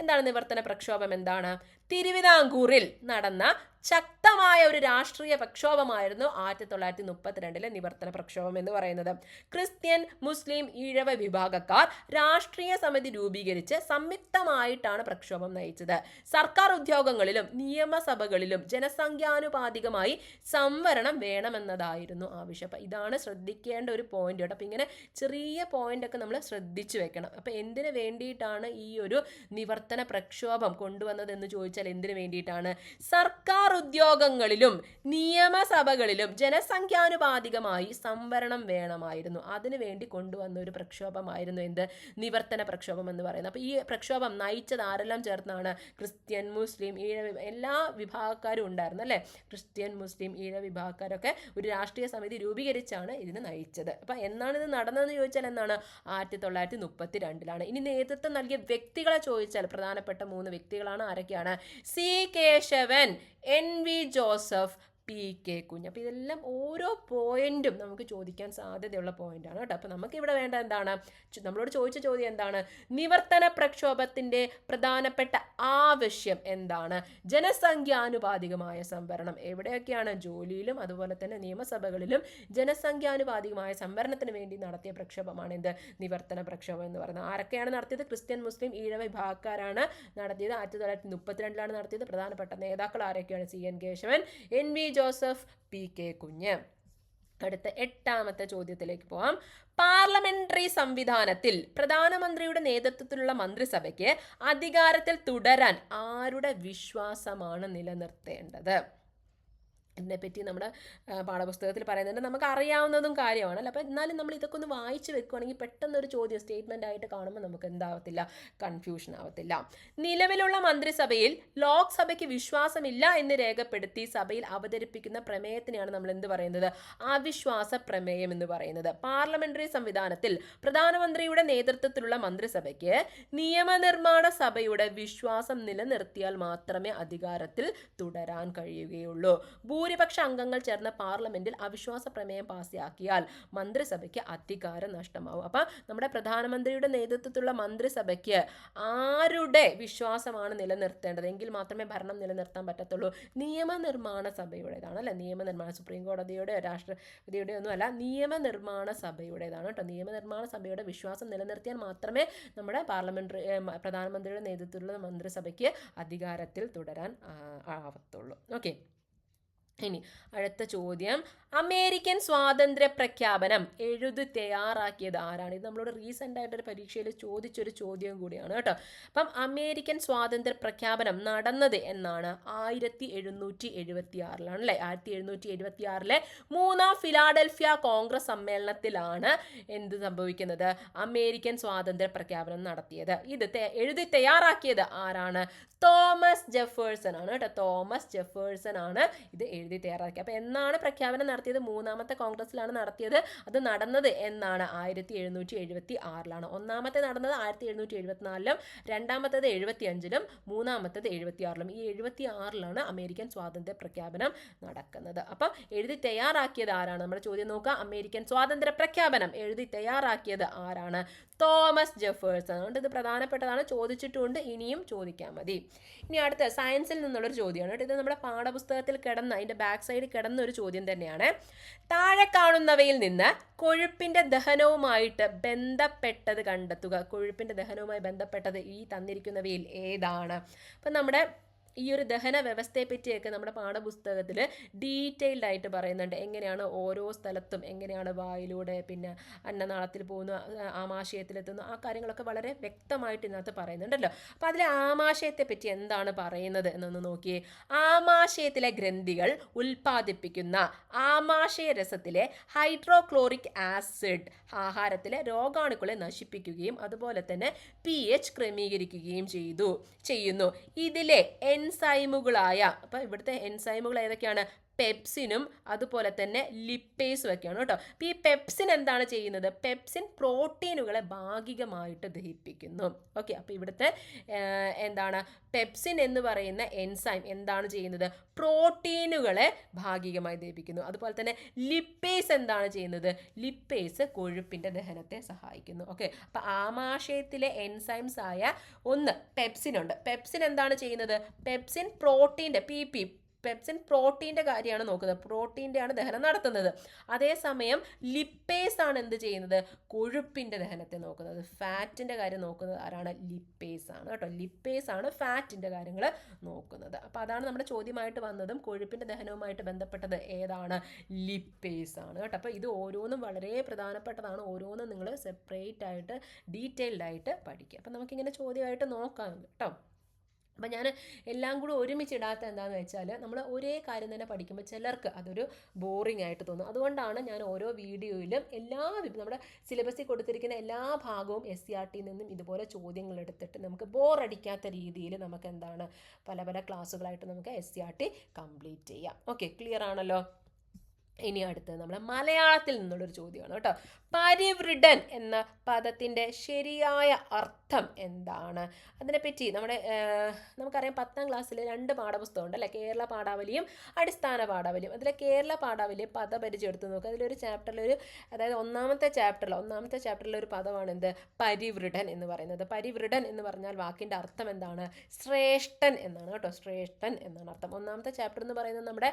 എന്താണ് നിവർത്തന പ്രക്ഷോഭം? എന്താണ്? തിരുവിതാംകൂറിൽ നടന്ന ശക്തമായ ഒരു രാഷ്ട്രീയ പ്രക്ഷോഭമായിരുന്നു 1932 നിവർത്തന പ്രക്ഷോഭം എന്ന് പറയുന്നത്. ക്രിസ്ത്യൻ, മുസ്ലിം, ഈഴവ വിഭാഗക്കാർ രാഷ്ട്രീയ സമിതി രൂപീകരിച്ച് സംയുക്തമായിട്ടാണ് പ്രക്ഷോഭം നയിച്ചത്. സർക്കാർ ഉദ്യോഗങ്ങളിലും നിയമസഭകളിലും ജനസംഖ്യാനുപാതികമായി സംവരണം വേണമെന്നതായിരുന്നു ആവശ്യം. അപ്പം ഇതാണ് ശ്രദ്ധിക്കേണ്ട ഒരു പോയിന്റ് കേട്ടോ. അപ്പം ഇങ്ങനെ ചെറിയ പോയിന്റ് ഒക്കെ നമ്മൾ ശ്രദ്ധിച്ചു വെക്കണം. അപ്പം എന്തിനു വേണ്ടിയിട്ടാണ് ഈ ഒരു നിവർത്തന പ്രക്ഷോഭം കൊണ്ടുവന്നത് എന്ന് ചോദിച്ചാൽ എന്തിനു വേണ്ടിയിട്ടാണ്? സർക്കാർ ഉദ്യോഗങ്ങളിലും നിയമസഭകളിലും ജനസംഖ്യാനുപാതികമായി സംവരണം വേണമായിരുന്നു. അതിനു വേണ്ടി കൊണ്ടുവന്ന ഒരു പ്രക്ഷോഭമായിരുന്നു എന്ത്? നിവർത്തന പ്രക്ഷോഭം എന്ന് പറയുന്നത്. അപ്പോൾ ഈ പ്രക്ഷോഭം നയിച്ചത് ആരെല്ലാം ചേർന്നാണ്? ക്രിസ്ത്യൻ, മുസ്ലിം, ഈഴവ എല്ലാ വിഭാഗക്കാരും ഉണ്ടായിരുന്നു അല്ലേ? ക്രിസ്ത്യൻ, മുസ്ലിം, ഈഴവ വിഭാഗക്കാരൊക്കെ ഒരു രാഷ്ട്രീയ സമിതി രൂപീകരിച്ചാണ് ഇതിന് നയിച്ചത്. അപ്പം എന്നാണ് ഇത് നടന്നതെന്ന് ചോദിച്ചാൽ എന്നാണ്? 1932. ഇനി നേതൃത്വം നൽകിയ വ്യക്തികളെ ചോദിച്ചാൽ പ്രധാനപ്പെട്ട 3 വ്യക്തികളാണ്. ആരൊക്കെയാണ്? C Kesavan, N V Joseph, P K Kunju. അപ്പോൾ ഇതെല്ലാം ഓരോ പോയിന്റും നമുക്ക് ചോദിക്കാൻ സാധ്യതയുള്ള പോയിന്റാണ് കേട്ടോ. അപ്പോൾ നമുക്ക് ഇവിടെ വേണ്ട എന്താണ്? നമ്മളോട് ചോദിച്ച ചോദ്യം എന്താണ്? നിവർത്തന പ്രക്ഷോഭത്തിൻ്റെ പ്രധാനപ്പെട്ട ആവശ്യം എന്താണ്? ജനസംഖ്യാനുപാതികമായ സംവരണം. എവിടെയൊക്കെയാണ്? ജോലിയിലും അതുപോലെ തന്നെ നിയമസഭകളിലും ജനസംഖ്യാനുപാതികമായ സംവരണത്തിന് വേണ്ടി നടത്തിയ പ്രക്ഷോഭമാണ് എന്ത്? നിവർത്തന പ്രക്ഷോഭം എന്ന് പറയുന്നത്. ആരൊക്കെയാണ് നടത്തിയത്? ക്രിസ്ത്യൻ, മുസ്ലിം, ഈഴവ വിഭാഗക്കാരാണ് നടത്തിയത്. 1932 നടത്തിയത്. പ്രധാനപ്പെട്ട നേതാക്കൾ ആരൊക്കെയാണ്? C N Kesavan, N V Joseph, P K Kunju. അടുത്ത 8ാമത്തെ ചോദ്യത്തിലേക്ക് പോവാം. പാർലമെന്ററി സംവിധാനത്തിൽ പ്രധാനമന്ത്രിയുടെ നേതൃത്വത്തിലുള്ള മന്ത്രിസഭയ്ക്ക് അധികാരത്തിൽ തുടരാൻ ആരുടെ വിശ്വാസമാണ് നിലനിർത്തേണ്ടത്? ഇതിനെപ്പറ്റി നമ്മുടെ പാഠപുസ്തകത്തിൽ പറയുന്നുണ്ട്. നമുക്ക് അറിയാവുന്നതും കാര്യമാണല്ലോ. അപ്പോൾ എന്നാലും നമ്മൾ ഇതൊക്കെ ഒന്ന് വായിച്ച് വെക്കുകയാണെങ്കിൽ പെട്ടെന്നൊരു ചോദ്യം സ്റ്റേറ്റ്മെൻ്റ് ആയിട്ട് കാണുമ്പോൾ നമുക്ക് എന്താവത്തില്ല? കൺഫ്യൂഷൻ ആവത്തില്ല. നിലവിലുള്ള മന്ത്രിസഭയിൽ ലോക്സഭയ്ക്ക് വിശ്വാസമില്ല എന്ന് രേഖപ്പെടുത്തി സഭയിൽ അവതരിപ്പിക്കുന്ന പ്രമേയത്തിനെയാണ് നമ്മൾ എന്ത് പറയുന്നത്? അവിശ്വാസ പ്രമേയം എന്ന് പറയുന്നത്. പാർലമെന്ററി സംവിധാനത്തിൽ പ്രധാനമന്ത്രിയുടെ നേതൃത്വത്തിലുള്ള മന്ത്രിസഭയ്ക്ക് നിയമനിർമ്മാണ സഭയുടെ വിശ്വാസം നിലനിർത്തിയാൽ മാത്രമേ അധികാരത്തിൽ തുടരാൻ കഴിയുകയുള്ളൂ. ഭൂരിപക്ഷ അംഗങ്ങൾ ചേർന്ന പാർലമെന്റിൽ അവിശ്വാസ പ്രമേയം പാസ്സാക്കിയാൽ മന്ത്രിസഭയ്ക്ക് അധികാരം നഷ്ടമാവും. അപ്പം നമ്മുടെ പ്രധാനമന്ത്രിയുടെ നേതൃത്വത്തിലുള്ള മന്ത്രിസഭയ്ക്ക് ആരുടെ വിശ്വാസമാണ് നിലനിർത്തേണ്ടത്? എങ്കിൽ മാത്രമേ ഭരണം നിലനിർത്താൻ പറ്റത്തുള്ളൂ. നിയമനിർമ്മാണ സഭയുടേതാണ് അല്ലെ? നിയമനിർമ്മാണ സുപ്രീം കോടതിയുടെ രാഷ്ട്രപതിയുടെ ഒന്നും അല്ല, നിയമനിർമ്മാണ സഭയുടേതാണ് കേട്ടോ. നിയമനിർമ്മാണ സഭയുടെ വിശ്വാസം നിലനിർത്തിയാൽ മാത്രമേ നമ്മുടെ പ്രധാനമന്ത്രിയുടെ നേതൃത്വത്തിലുള്ള മന്ത്രിസഭയ്ക്ക് അധികാരത്തിൽ തുടരാൻ ആവത്തുള്ളൂ. ഓക്കെ, ഇനി അടുത്ത ചോദ്യം. അമേരിക്കൻ സ്വാതന്ത്ര്യ പ്രഖ്യാപനം എഴുതി തയ്യാറാക്കിയത് ആരാണ്? ഇത് നമ്മളോട് റീസെൻ്റ് ആയിട്ടൊരു പരീക്ഷയിൽ ചോദിച്ചൊരു ചോദ്യം കൂടിയാണ് കേട്ടോ. അപ്പം അമേരിക്കൻ സ്വാതന്ത്ര്യ പ്രഖ്യാപനം നടന്നത് എന്നാണ്? 1776 അല്ലേ? 1776 3ാം ഫിലാഡൽഫിയ കോൺഗ്രസ് സമ്മേളനത്തിലാണ് എന്ത് സംഭവിക്കുന്നത്? അമേരിക്കൻ സ്വാതന്ത്ര്യ പ്രഖ്യാപനം നടത്തിയത്. ഇത് എഴുതി തയ്യാറാക്കിയത് ആരാണ്? തോമസ് ജെഫേഴ്സൺ ആണ് കേട്ടോ. തോമസ് ജെഫേഴ്സൺ ആണ് ഇത് എഴുതി തയ്യാറാക്കിയത്. അപ്പോൾ എന്നാണ് പ്രഖ്യാപനം നടത്തിയത്? 3ാമത്തെ കോൺഗ്രസ്സിലാണ് നടത്തിയത്. അത് നടന്നത് എന്നാണ്? 1776. ഒന്നാമത്തെ നടന്നത് 1774, രണ്ടാമത്തേത് 75, മൂന്നാമത്തേത് 76. ഈ 76 അമേരിക്കൻ സ്വാതന്ത്ര്യ പ്രഖ്യാപനം നടക്കുന്നത്. അപ്പം എഴുതി തയ്യാറാക്കിയത് ആരാണ്? നമ്മുടെ ചോദ്യം നോക്കുക. അമേരിക്കൻ സ്വാതന്ത്ര്യ പ്രഖ്യാപനം എഴുതി തയ്യാറാക്കിയത് ആരാണ്? Thomas Jefferson. അതുകൊണ്ട് ഇത് പ്രധാനപ്പെട്ടതാണ്, ചോദിച്ചിട്ടുണ്ട്, ഇനിയും ചോദിക്കാൻ മതി. ഇനി അടുത്ത സയൻസിൽ നിന്നുള്ളൊരു ചോദ്യമാണ് കേട്ടോ. ഇത് നമ്മുടെ പാഠപുസ്തകത്തിൽ കിടന്ന, അതിൻ്റെ ബാക്ക് സൈഡിൽ കിടന്ന ഒരു ചോദ്യം തന്നെയാണ്. താഴെ കാണുന്നവയിൽ നിന്ന് കൊഴുപ്പിൻ്റെ ദഹനവുമായിട്ട് ബന്ധപ്പെട്ടത് കണ്ടെത്തുക. കൊഴുപ്പിൻ്റെ ദഹനവുമായി ബന്ധപ്പെട്ടത് ഈ തന്നിരിക്കുന്നവയിൽ ഏതാണ്? അപ്പം നമ്മുടെ ഈ ഒരു ദഹന വ്യവസ്ഥയെ പറ്റിയൊക്കെ നമ്മുടെ പാഠപുസ്തകത്തിൽ ഡീറ്റെയിൽഡ് ആയിട്ട് പറയുന്നുണ്ട്. എങ്ങനെയാണ് ഓരോ സ്ഥലത്തും, എങ്ങനെയാണ് വായിലൂടെ, പിന്നെ അന്നനാളത്തിൽ പോകുന്നു, ആമാശയത്തിലെത്തുന്നു, ആ കാര്യങ്ങളൊക്കെ വളരെ വ്യക്തമായിട്ട് ഇതിനകത്ത് പറയുന്നുണ്ടല്ലോ. അപ്പോൾ അതിലെ ആമാശയത്തെ പറ്റി എന്താണ് പറയുന്നത് എന്നൊന്ന് നോക്കിയേ. ആമാശയത്തിലെ ഗ്രന്ഥികൾ ഉൽപ്പാദിപ്പിക്കുന്ന ആമാശയ രസത്തിലെ ഹൈഡ്രോക്ലോറിക് ആസിഡ് ആഹാരത്തിലെ രോഗാണുക്കളെ നശിപ്പിക്കുകയും അതുപോലെ തന്നെ pH ക്രമീകരിക്കുകയും ചെയ്യുന്നു. ഇതിലെ എൻസൈമുകളായ, അപ്പം ഇവിടുത്തെ എൻസൈമുകൾ ഏതൊക്കെയാണ്? പെപ്സിനും അതുപോലെ തന്നെ ലിപ്പേസും ഒക്കെയാണ് കേട്ടോ. അപ്പോൾ ഈ പെപ്സിൻ എന്താണ് ചെയ്യുന്നത്? പെപ്സിൻ പ്രോട്ടീനുകളെ ഭാഗികമായിട്ട് ദഹിപ്പിക്കുന്നു. ഓക്കെ, അപ്പോൾ ഇവിടുത്തെ എന്താണ് പെപ്സിൻ എന്ന് പറയുന്ന എൻസൈം എന്താണ് ചെയ്യുന്നത്? പ്രോട്ടീനുകളെ ഭാഗികമായി ദഹിപ്പിക്കുന്നു. അതുപോലെ തന്നെ ലിപ്പേസ് എന്താണ് ചെയ്യുന്നത്? ലിപ്പേസ് കൊഴുപ്പിൻ്റെ ദഹനത്തെ സഹായിക്കുന്നു. ഓക്കെ, അപ്പോൾ ആമാശയത്തിലെ എൻസൈംസ് ആയ ഒന്ന് പെപ്സിൻ ഉണ്ട്. പെപ്സിൻ എന്താണ് ചെയ്യുന്നത്? പെപ്സിൻ പ്രോട്ടീൻ്റെ പെപ്സിൻ പ്രോട്ടീൻ്റെ കാര്യമാണ് നോക്കുന്നത്, പ്രോട്ടീൻ്റെയാണ് ദഹനം നടത്തുന്നത്. അതേസമയം ലിപ്പേസ് ആണ് എന്ത് ചെയ്യുന്നത്, കൊഴുപ്പിൻ്റെ ദഹനത്തെ നോക്കുന്നത്. ഫാറ്റിൻ്റെ കാര്യം നോക്കുന്നത് ആരാണ്, ലിപ്പേസ് ആണ് കേട്ടോ. ലിപ്പേസ് ആണ് ഫാറ്റിൻ്റെ കാര്യങ്ങൾ നോക്കുന്നത്. അപ്പോൾ അതാണ് നമ്മുടെ ചോദ്യമായിട്ട് വന്നതും കൊഴുപ്പിൻ്റെ ദഹനവുമായിട്ട് ബന്ധപ്പെട്ടത് ഏതാണ്, ലിപ്പേസ് ആണ് കേട്ടോ. അപ്പോൾ ഇത് ഓരോന്നും വളരെ പ്രധാനപ്പെട്ടതാണ്, ഓരോന്നും നിങ്ങൾ സെപ്പറേറ്റ് ആയിട്ട് ഡീറ്റെയിൽഡ് ആയിട്ട് പഠിക്കുക. അപ്പം നമുക്കിങ്ങനെ ചോദ്യമായിട്ട് നോക്കാം കേട്ടോ. അപ്പം ഞാൻ എല്ലാം കൂടി ഒരുമിച്ചിടാത്ത എന്താണെന്ന് വെച്ചാൽ നമ്മൾ ഒരേ കാര്യം തന്നെ പഠിക്കുമ്പോൾ ചിലർക്ക് അതൊരു ബോറിംഗ് ആയിട്ട് തോന്നും. അതുകൊണ്ടാണ് ഞാൻ ഓരോ വീഡിയോയിലും നമ്മുടെ സിലബസിൽ കൊടുത്തിരിക്കുന്ന എല്ലാ ഭാഗവും SCERT നിന്നും ഇതുപോലെ ചോദ്യങ്ങൾ എടുത്തിട്ട് നമുക്ക് ബോറടിക്കാത്ത രീതിയിൽ നമുക്ക് എന്താണ് പല പല ക്ലാസ്സുകളായിട്ട് നമുക്ക് SCERT കംപ്ലീറ്റ് ചെയ്യാം. ഓക്കെ, ക്ലിയർ ആണല്ലോ. ഇനി അടുത്തത് നമ്മുടെ മലയാളത്തിൽ നിന്നുള്ളൊരു ചോദ്യമാണ് കേട്ടോ. പരിവൃഢൻ എന്ന പദത്തിൻ്റെ ശരിയായ അർത്ഥം എന്താണ്? അതിനെപ്പറ്റി നമുക്കറിയാം 10ാം ക്ലാസ്സിൽ 2 പാഠപുസ്തകം ഉണ്ട് അല്ലേ, കേരള പാഠാവലിയും അടിസ്ഥാന പാഠാവലിയും. അതിലെ കേരള പാഠാവലി പദപരിചയം എടുത്ത് നോക്കുക. അതിലൊരു ചാപ്റ്ററിൽ അതായത് ഒന്നാമത്തെ ചാപ്റ്ററിലെ ഒരു പദമാണ് എന്ത്, പരിവൃഢൻ എന്ന് പറയുന്നത്. പരിവൃഢൻ എന്ന് പറഞ്ഞാൽ വാക്കിൻ്റെ അർത്ഥം എന്താണ്, ശ്രേഷ്ഠൻ എന്നാണ് കേട്ടോ. ശ്രേഷ്ഠൻ എന്നാണ് അർത്ഥം. ഒന്നാമത്തെ ചാപ്റ്റർ എന്ന് പറയുന്നത് നമ്മുടെ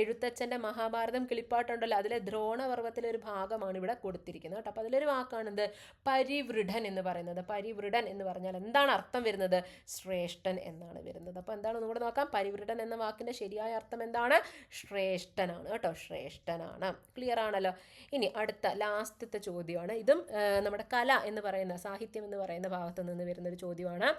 എഴുത്തച്ഛൻ്റെ മഹാഭാരതം കിളിപ്പാട്ടുണ്ടല്ലോ, അതിലെ ദ്രോണപർവ്വത്തിലെ ഒരു ഭാഗമാണ് ഇവിടെ കൊടുത്തിരിക്കുന്നത് കേട്ടോ. അപ്പോൾ അതിലൊരു വാക്കാണെന്ത്, പരിവൃഢൻ എന്ന് പറയുന്നത്. പരിവൃഢൻ എന്ന് പറഞ്ഞാൽ എന്താണ് അർത്ഥം വരുന്നത്, ശ്രേഷ്ഠൻ എന്നാണ് വരുന്നത്. അപ്പോൾ എന്താണ് ഒന്നുകൂടെ നോക്കാം. പരിവൃഢൻ എന്ന വാക്കിൻ്റെ ശരിയായ അർത്ഥം എന്താണ്, ശ്രേഷ്ഠനാണ് കേട്ടോ, ശ്രേഷ്ഠനാണ്. ക്ലിയർ ആണല്ലോ. ഇനി അടുത്ത ലാസ്റ്റത്തെ ചോദ്യമാണ്. ഇതും നമ്മുടെ കല എന്ന് പറയുന്ന സാഹിത്യം എന്ന് പറയുന്ന ഭാഗത്ത് നിന്ന് വരുന്നൊരു ചോദ്യമാണ്.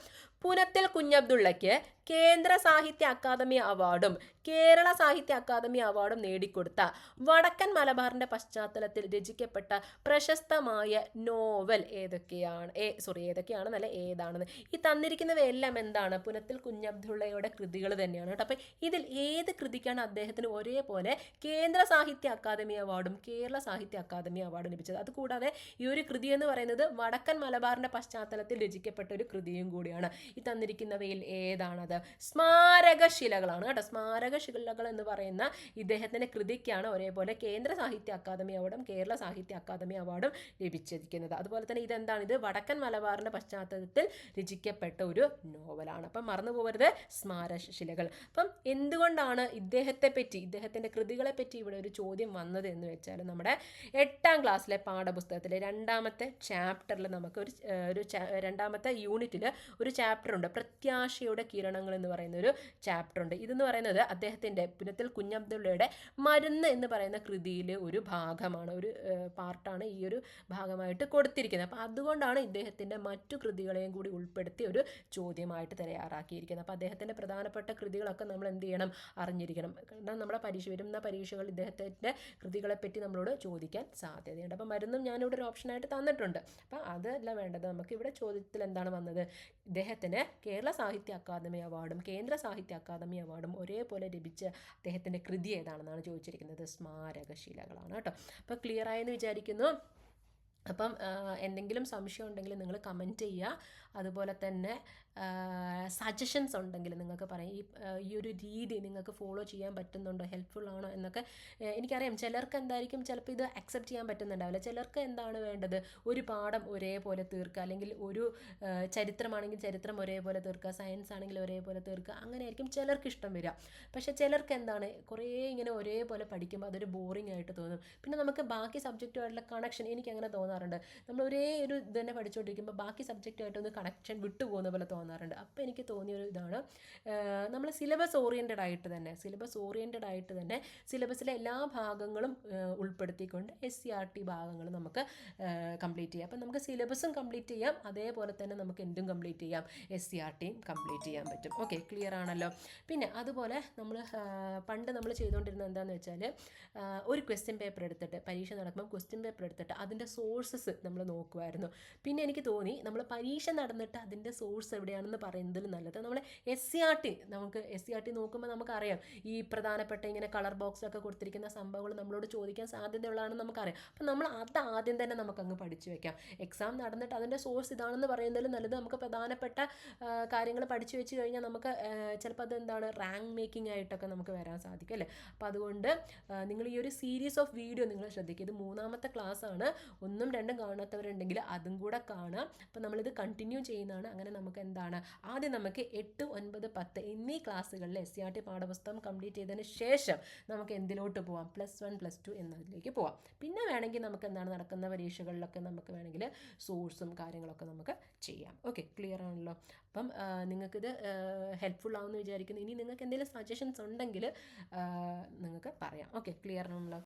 പുനത്തിൽ കുഞ്ഞബ്ദുള്ളയ്ക്ക് കേന്ദ്ര സാഹിത്യ അക്കാദമി അവാർഡും കേരള സാഹിത്യ അക്കാദമി അവാർഡും നേടിക്കൊടുത്ത വടക്കൻ മലബാറിൻ്റെ പശ്ചാത്തലത്തിൽ രചിക്കപ്പെട്ട പ്രശസ്തമായ നോവൽ ഏതൊക്കെയാണെന്നല്ല ഏതാണെന്ന്. ഈ തന്നിരിക്കുന്നവയെല്ലാം എന്താണ്, പുനത്തിൽ കുഞ്ഞബ്ദുള്ളയുടെ കൃതികൾ തന്നെയാണ് കേട്ടോ. അപ്പം ഇതിൽ ഏത് കൃതിക്കാണ് അദ്ദേഹത്തിന് ഒരേപോലെ കേന്ദ്ര സാഹിത്യ അക്കാദമി അവാർഡും കേരള സാഹിത്യ അക്കാദമി അവാർഡും ലഭിച്ചത്? അതുകൂടാതെ ഈ ഒരു കൃതി എന്ന് പറയുന്നത് വടക്കൻ മലബാറിൻ്റെ പശ്ചാത്തലത്തിൽ രചിക്കപ്പെട്ട ഒരു കൃതിയും കൂടിയാണ്. ഈ തന്നിരിക്കുന്നവയിൽ ഏതാണത്, സ്മാരകശിലകളാണ് കേട്ടോ. സ്മാരകശിലകൾ എന്ന് പറയുന്ന ഇദ്ദേഹത്തിൻ്റെ കൃതിക്കാണ് ഒരേപോലെ കേന്ദ്ര സാഹിത്യ അക്കാദമി അവാർഡും കേരള സാഹിത്യ അക്കാദമി അവാർഡും ലഭിച്ചിരിക്കുന്നത്. അതുപോലെ തന്നെ ഇത് വടക്കൻ മലബാറിൻ്റെ പശ്ചാത്തലത്തിൽ രചിക്കപ്പെട്ട ഒരു നോവലാണ്. അപ്പം മറന്നു പോകരുത്, സ്മാരകശിലകൾ. അപ്പം എന്തുകൊണ്ടാണ് ഇദ്ദേഹത്തിൻ്റെ കൃതികളെ പറ്റി ഇവിടെ ഒരു ചോദ്യം വന്നത് എന്ന് വെച്ചാൽ നമ്മുടെ 8ാം ക്ലാസ്സിലെ പാഠപുസ്തകത്തിലെ 2ാമത്തെ ചാപ്റ്ററിൽ നമുക്ക് ഒരു 2ാമത്തെ യൂണിറ്റിൽ ഒരു ചാപ്റ്റർ ഉണ്ട്, പ്രത്യാശയുടെ കിരണങ്ങൾ എന്ന് പറയുന്ന ഒരു ചാപ്റ്റർ ഉണ്ട്. ഇതെന്ന് പറയുന്നത് അദ്ദേഹത്തിൻ്റെ പുനത്തിൽ കുഞ്ഞബ്ദുള്ളയുടെ മരുന്ന് എന്ന് പറയുന്ന കൃതിയിലെ ഒരു ഭാഗമാണ്, ഒരു പാർട്ടാണ് ഈ ഒരു ഭാഗമായിട്ട് കൊടുത്തിരിക്കുന്നത്. അപ്പോൾ അതുകൊണ്ടാണ് ഇദ്ദേഹത്തിൻ്റെ മറ്റു കൃതികളെയും കൂടി ഉൾപ്പെടുത്തി ഒരു ചോദ്യമായിട്ട് തയ്യാറാക്കിയിരിക്കുന്നത്. അപ്പോൾ അദ്ദേഹത്തിൻ്റെ പ്രധാനപ്പെട്ട കൃതികളൊക്കെ നമ്മൾ എന്ത് ചെയ്യണം, അറിഞ്ഞിരിക്കണം. കാരണം നമ്മുടെ വരുന്ന പരീക്ഷകൾ ഇദ്ദേഹത്തിൻ്റെ കൃതികളെപ്പറ്റി നമ്മളോട് ചോദിക്കാൻ സാധ്യതയുണ്ട്. അപ്പോൾ മരുന്നും ഞാനിവിടെ ഒരു ഓപ്ഷനായിട്ട് തന്നിട്ടുണ്ട്. അപ്പോൾ അതല്ല വേണ്ടത്, നമുക്കിവിടെ ചോദ്യത്തിൽ എന്താണ് വന്നത്, ഇദ്ദേഹത്തിന് കേരള സാഹിത്യ അക്കാദമി അവാർഡും കേന്ദ്ര സാഹിത്യ അക്കാദമി അവാർഡും ഒരേപോലെ ലഭിച്ച അദ്ദേഹത്തിൻ്റെ കൃതി ഏതാണെന്നാണ് ചോദിച്ചിരിക്കുന്നത്. സ്മാരകശിലകളാണ് കേട്ടോ. അപ്പോൾ ക്ലിയർ ആയെന്ന് വിചാരിക്കുന്നു. അപ്പം എന്തെങ്കിലും സംശയം ഉണ്ടെങ്കിൽ നിങ്ങൾ കമൻറ്റ് ചെയ്യുക. അതുപോലെ തന്നെ സജഷൻസ് ഉണ്ടെങ്കിൽ നിങ്ങൾക്ക് പറയാം. ഈ ഒരു രീതി നിങ്ങൾക്ക് ഫോളോ ചെയ്യാൻ പറ്റുന്നുണ്ടോ, ഹെൽപ്ഫുൾ ആണോ എന്നൊക്കെ. എനിക്കറിയാം ചിലർക്ക് എന്തായിരിക്കും ചിലപ്പോൾ ഇത് അക്സെപ്റ്റ് ചെയ്യാൻ പറ്റുന്നുണ്ടാവില്ല. ചിലർക്ക് എന്താണ് വേണ്ടത്, ഒരു പാഠം ഒരേപോലെ തീർക്കുക, അല്ലെങ്കിൽ ഒരു ചരിത്രമാണെങ്കിൽ ചരിത്രം ഒരേപോലെ തീർക്കുക, സയൻസ് ആണെങ്കിൽ ഒരേപോലെ തീർക്കുക, അങ്ങനെയായിരിക്കും ചിലർക്ക് ഇഷ്ടം വരിക. പക്ഷേ ചിലർക്ക് എന്താണ് കുറേ ഇങ്ങനെ ഒരേപോലെ പഠിക്കുമ്പോൾ അതൊരു ബോറിംഗ് ആയിട്ട് തോന്നും. പിന്നെ നമുക്ക് ബാക്കി സബ്ജക്റ്റുമായിട്ടുള്ള കണക്ഷൻ എനിക്കങ്ങനെ തോന്നാറുണ്ട്. നമ്മൾ ഒരേ ഒരു ഇത് തന്നെ പഠിച്ചുകൊണ്ടിരിക്കുമ്പോൾ ബാക്കി സബ്ജക്റ്റുമായിട്ടൊന്ന് കണക്ഷൻ വിട്ടുപോകുന്ന പോലെ തോന്നാറുണ്ട്. അപ്പോൾ എനിക്ക് തോന്നിയൊരു ഇതാണ്, നമ്മൾ സിലബസ് ഓറിയൻറ്റഡ് ആയിട്ട് തന്നെ സിലബസിലെ എല്ലാ ഭാഗങ്ങളും ഉൾപ്പെടുത്തിക്കൊണ്ട് SCERT ഭാഗങ്ങൾ നമുക്ക് കംപ്ലീറ്റ് ചെയ്യാം. അപ്പം നമുക്ക് സിലബസും കംപ്ലീറ്റ് ചെയ്യാം, അതേപോലെ തന്നെ നമുക്ക് എന്തും കംപ്ലീറ്റ് ചെയ്യാം, SCERTയും കംപ്ലീറ്റ് ചെയ്യാൻ പറ്റും. ഓക്കെ, ക്ലിയർ ആണല്ലോ. പിന്നെ അതുപോലെ പണ്ട് നമ്മൾ ചെയ്തുകൊണ്ടിരുന്നത് എന്താണെന്ന് വെച്ചാൽ ഒരു ക്വസ്റ്റ്യൻ പേപ്പർ എടുത്തിട്ട് പരീക്ഷ നടക്കുമ്പോൾ ക്വസ്റ്റ്യൻ പേപ്പർ എടുത്തിട്ട് അതിൻ്റെ സോഴ്സസ് നമ്മൾ നോക്കുമായിരുന്നു. പിന്നെ എനിക്ക് തോന്നി നമ്മൾ പരീക്ഷ നടന്നിട്ട് അതിൻ്റെ സോഴ്സ് എവിടെയാണെന്ന് പറയുന്നതിൽ നല്ലത് നമ്മൾ SCERT നോക്കുമ്പോൾ നമുക്കറിയാം ഈ പ്രധാനപ്പെട്ട ഇങ്ങനെ കളർ ബോക്സിലൊക്കെ കൊടുത്തിരിക്കുന്ന സംഭവങ്ങൾ നമ്മളോട് ചോദിക്കാൻ സാധ്യതയുള്ളതാണെന്ന് നമുക്കറിയാം. അപ്പം നമ്മൾ അത് ആദ്യം തന്നെ നമുക്കങ്ങ് പഠിച്ചു വെക്കാം. എക്സാം നടന്നിട്ട് അതിൻ്റെ സോഴ്സ് ഇതാണെന്ന് പറയുന്നതിൽ നല്ലത് നമുക്ക് പ്രധാനപ്പെട്ട കാര്യങ്ങൾ പഠിച്ചു വെച്ച് കഴിഞ്ഞാൽ നമുക്ക് ചിലപ്പോൾ അതെന്താണ് റാങ്ക് മേക്കിംഗ് ആയിട്ടൊക്കെ നമുക്ക് വരാൻ സാധിക്കും അല്ലേ. അപ്പോൾ അതുകൊണ്ട് നിങ്ങൾ ഈ ഒരു സീരീസ് ഓഫ് വീഡിയോ നിങ്ങൾ ശ്രദ്ധിക്കുക. ഇത് 3ാമത്തെ ക്ലാസ്സാണ്. ഒന്നും രണ്ടും കാണാത്തവരുണ്ടെങ്കിൽ അതും കൂടെ കാണാം. അപ്പോൾ നമ്മളിത് കണ്ടിന്യൂ ചെയ്യുന്നതാണ്. അങ്ങനെ നമുക്ക് എന്താണ്, ആദ്യം നമുക്ക് 8, 9, 10 എന്നീ ക്ലാസ്സുകളിൽ SCERT പാഠപുസ്തകം കംപ്ലീറ്റ് ചെയ്തതിന് ശേഷം നമുക്ക് എന്തിലോട്ട് പോവാം, +1 +2 എന്നതിലേക്ക് പോവാം. പിന്നെ വേണമെങ്കിൽ നമുക്ക് എന്താണ്, നടക്കുന്ന പരീക്ഷകളിലൊക്കെ നമുക്ക് വേണമെങ്കിൽ സോഴ്സും കാര്യങ്ങളൊക്കെ നമുക്ക് ചെയ്യാം. ഓക്കെ, ക്ലിയർ ആണല്ലോ. അപ്പം നിങ്ങൾക്കിത് ഹെൽപ്ഫുൾ ആവുമെന്ന് വിചാരിക്കുന്നു. ഇനി നിങ്ങൾക്ക് എന്തെങ്കിലും സജഷൻസ് ഉണ്ടെങ്കിൽ നിങ്ങൾക്ക് പറയാം. ഓക്കെ, ക്ലിയർ ആണല്ലോ.